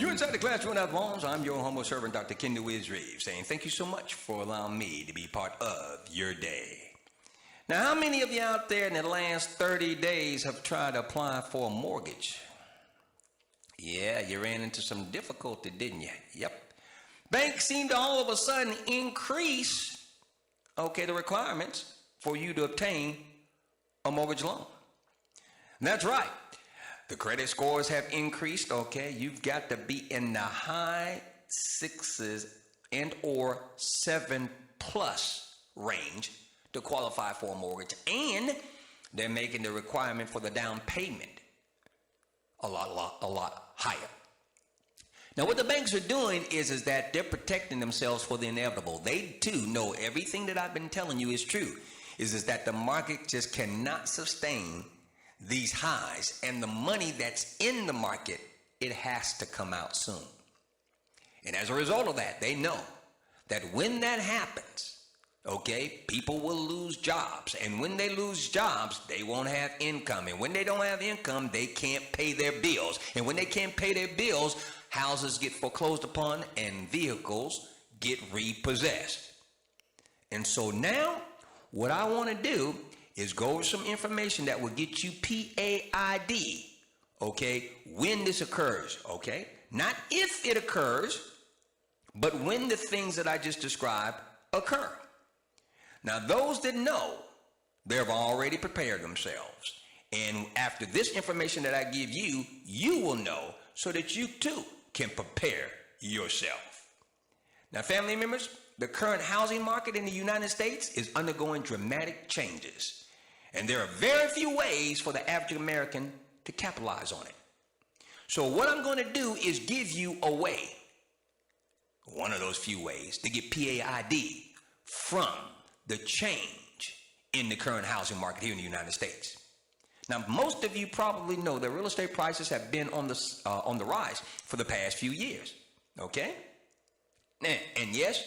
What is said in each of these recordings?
You're inside the classroom at Longs. I'm your humble servant, Dr. Ken the Wiz Reeves, saying thank you so much for allowing me to be part of your day. Now, how many of you out there in the last 30 days have tried to apply for a mortgage? Yeah, you ran into some difficulty, didn't you? Yep. Banks seem to all of a sudden increase, the requirements for you to obtain a mortgage loan. And that's right. The credit scores have increased, You've got to be in the high 6s and or 7+ range to qualify for a mortgage. And they're making the requirement for the down payment a lot higher. Now, what the banks are doing is that they're protecting themselves for the inevitable. They too know everything that I've been telling you is true, is that the market just cannot sustain these highs, and the money that's in the market, it has to come out soon. And as a result of that, they know that when that happens, people will lose jobs, and when they lose jobs, they won't have income, and when they don't have income, they can't pay their bills, and when they can't pay their bills, houses get foreclosed upon and vehicles get repossessed. And so now what I want to do is go over some information that will get you P.A.I.D, when this occurs, Not if it occurs, but when the things that I just described occur. Now, those that know, they've already prepared themselves. And after this information that I give you, you will know so that you too can prepare yourself. Now, family members, the current housing market in the United States is undergoing dramatic changes. And there are very few ways for the average American to capitalize on it. So what I'm going to do is give you a way, one of those few ways, to get P.A.I.D from the change in the current housing market here in the United States. Now, most of you probably know that real estate prices have been on the rise for the past few years, And yes,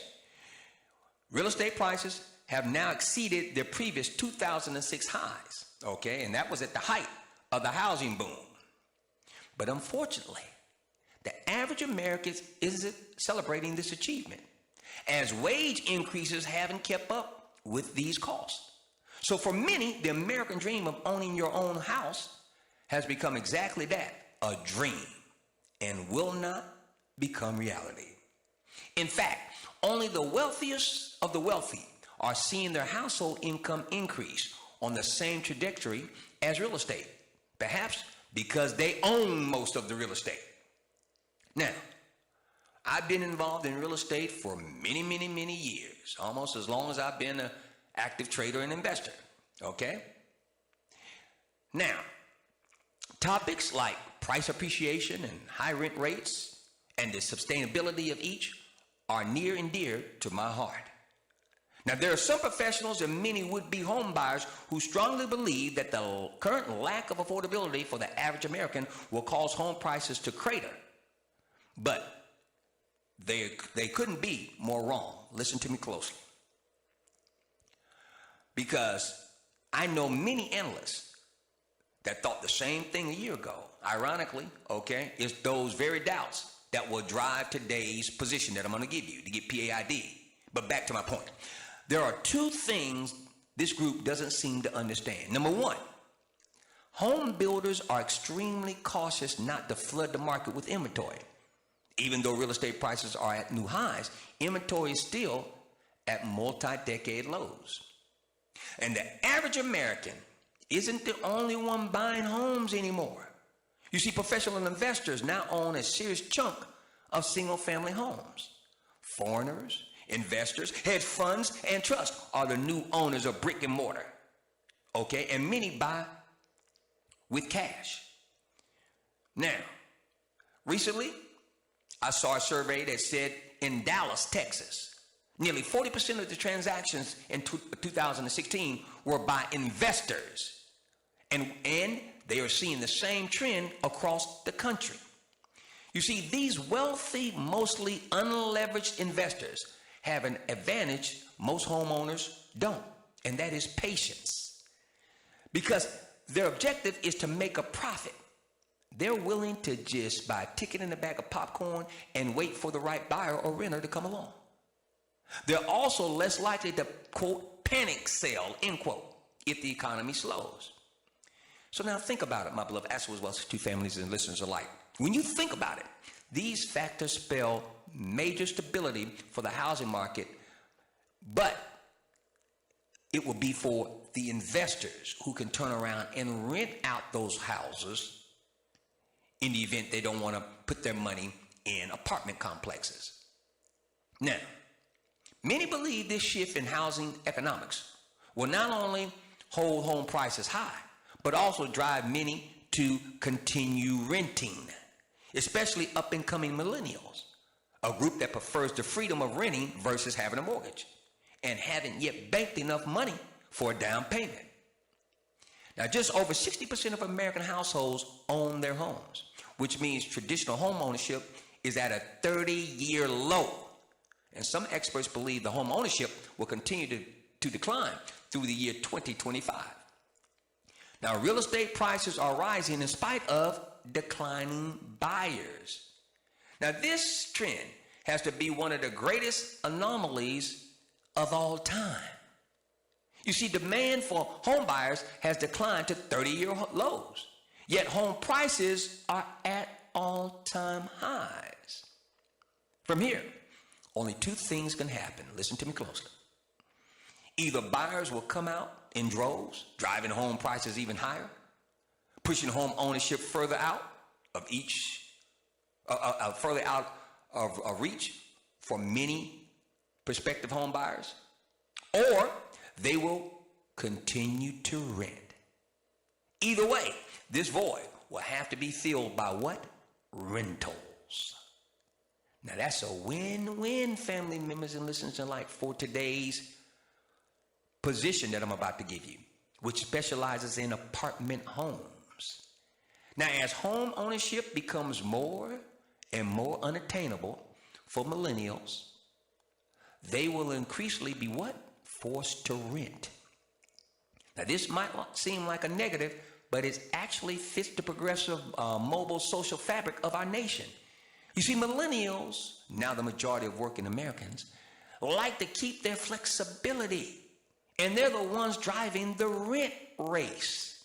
real estate prices have now exceeded their previous 2006 highs, and that was at the height of the housing boom. But unfortunately, the average American isn't celebrating this achievement, as wage increases haven't kept up with these costs. So for many, the American dream of owning your own house has become exactly that, a dream, and will not become reality. In fact, only the wealthiest of the wealthy are seeing their household income increase on the same trajectory as real estate, perhaps because they own most of the real estate. Now, I've been involved in real estate for many years, almost as long as I've been an active trader and investor, Now, topics like price appreciation and high rent rates and the sustainability of each are near and dear to my heart. Now, there are some professionals and many would-be home buyers who strongly believe that the current lack of affordability for the average American will cause home prices to crater. But they couldn't be more wrong. Listen to me closely. Because I know many analysts that thought the same thing a year ago. Ironically, it's those very doubts that will drive today's position that I'm going to give you to get P.A.I.D. But back to my point. There are two things this group doesn't seem to understand. Number one, home builders are extremely cautious not to flood the market with inventory. Even though real estate prices are at new highs, inventory is still at multi-decade lows. And the average American isn't the only one buying homes anymore. You see, professional investors now own a serious chunk of single-family homes. Foreigners, investors, hedge funds, and trusts are the new owners of brick and mortar. And many buy with cash. Now, recently, I saw a survey that said in Dallas, Texas, nearly 40% of the transactions in 2016 were by investors. And they are seeing the same trend across the country. You see, these wealthy, mostly unleveraged investors have an advantage most homeowners don't, and that is patience. Because their objective is to make a profit. they're willing to just buy a ticket and a bag of popcorn and wait for the right buyer or renter to come along. They're also less likely to, quote, panic sell, end quote, if the economy slows. So now think about it, my beloved as well as to families and listeners alike. When you think about it, these factors spell major stability for the housing market, but it will be for the investors who can turn around and rent out those houses in the event they don't want to put their money in apartment complexes. Now, many believe this shift in housing economics will not only hold home prices high, but also drive many to continue renting, especially up-and-coming millennials, a group that prefers the freedom of renting versus having a mortgage and haven't yet banked enough money for a down payment. Now, just over 60% of American households own their homes, which means traditional home ownership is at a 30-year low. And some experts believe the home ownership will continue to decline through the year 2025. Now, real estate prices are rising in spite of declining buyers. Now, this trend has to be one of the greatest anomalies of all time. You see, demand for home buyers has declined to 30-year lows, yet home prices are at all-time highs. From here, only two things can happen. Listen to me closely. Either buyers will come out in droves, driving home prices even higher, pushing home ownership further out of reach for many prospective home buyers, or they will continue to rent. Either way, this void will have to be filled by what? Rentals. Now that's a win-win, family members and listeners alike, for today's position that I'm about to give you, which specializes in apartment homes. Now, as home ownership becomes more and more unattainable for millennials, they will increasingly be what? Forced to rent. Now, this might seem like a negative, but it actually fits the progressive mobile social fabric of our nation. You see, millennials, now the majority of working Americans, like to keep their flexibility, and they're the ones driving the rent race.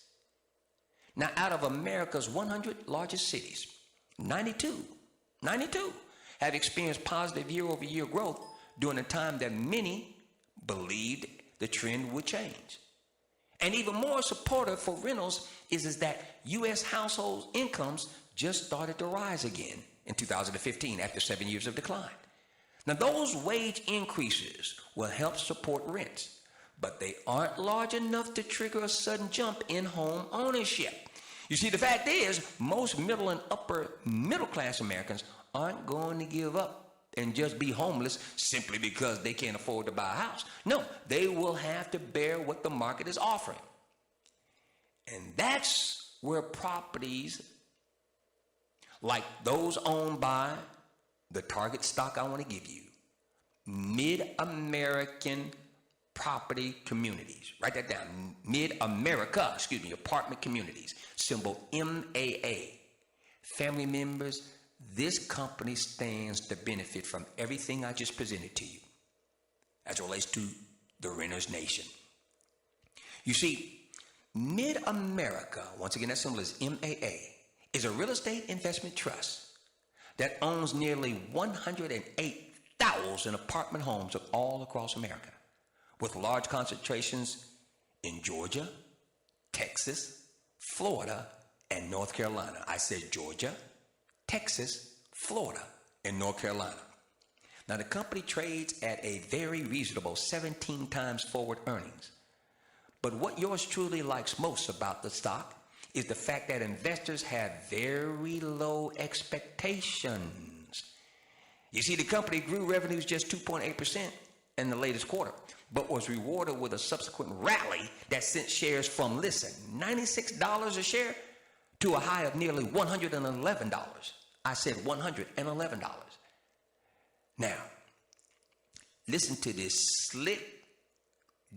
Now, out of America's 100 largest cities, 92 have experienced positive year-over-year growth during a time that many believed the trend would change. And even more supportive for rentals is that U.S. household incomes just started to rise again in 2015 after 7 years of decline. Now, those wage increases will help support rents, but they aren't large enough to trigger a sudden jump in home ownership. You see, the fact is, most middle and upper middle class Americans aren't going to give up and just be homeless simply because they can't afford to buy a house. No, they will have to bear what the market is offering. And that's where properties like those owned by the target stock I want to give you, mid-American property communities. Write that down. Mid-America, apartment communities. Symbol MAA. Family members, this company stands to benefit from everything I just presented to you as it relates to the renter's nation. You see, Mid-America, once again that symbol is MAA, is a real estate investment trust that owns nearly 108,000 apartment homes all across America, with large concentrations in Georgia, Texas, Florida, and North Carolina. I said Georgia, Texas, Florida, and North Carolina. Now, the company trades at a very reasonable 17 times forward earnings. But what yours truly likes most about the stock is the fact that investors have very low expectations. You see, the company grew revenues just 2.8% in the latest quarter, but was rewarded with a subsequent rally that sent shares from, listen, $96 a share to a high of nearly $111. I said $111. Now, listen to this slick,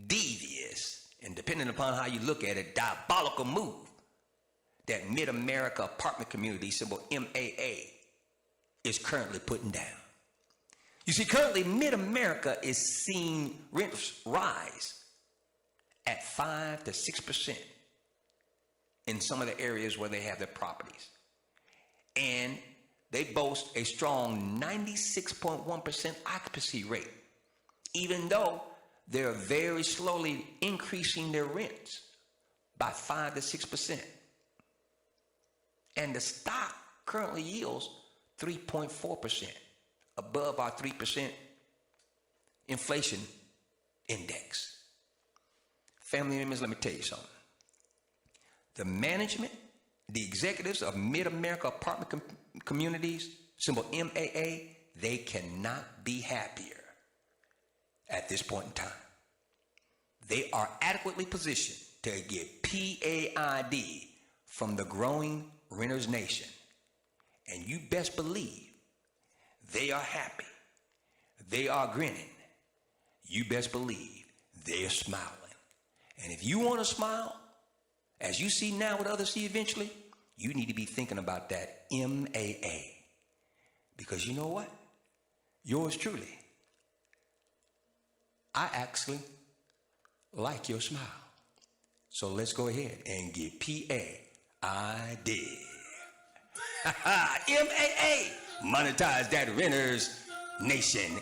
devious, and depending upon how you look at it, diabolical move that Mid-America Apartment Community, symbol MAA, is currently putting down. You see, currently Mid-America is seeing rents rise at 5 to 6% in some of the areas where they have their properties. And they boast a strong 96.1% occupancy rate, even though they're very slowly increasing their rents by 5 to 6%. And the stock currently yields 3.4%, above our 3% inflation index. Family members, let me tell you something. The management, the executives of Mid-America Apartment Communities, symbol MAA, they cannot be happier at this point in time. They are adequately positioned to get P.A.I.D from the growing renters nation. And you best believe they are happy. They are grinning. You best believe they're smiling. And if you want to smile, as you see now what others see eventually, you need to be thinking about that MAA. Because you know what? Yours truly, I actually like your smile. So let's go ahead and get P.A.I.D. MAA, monetize that renters nation.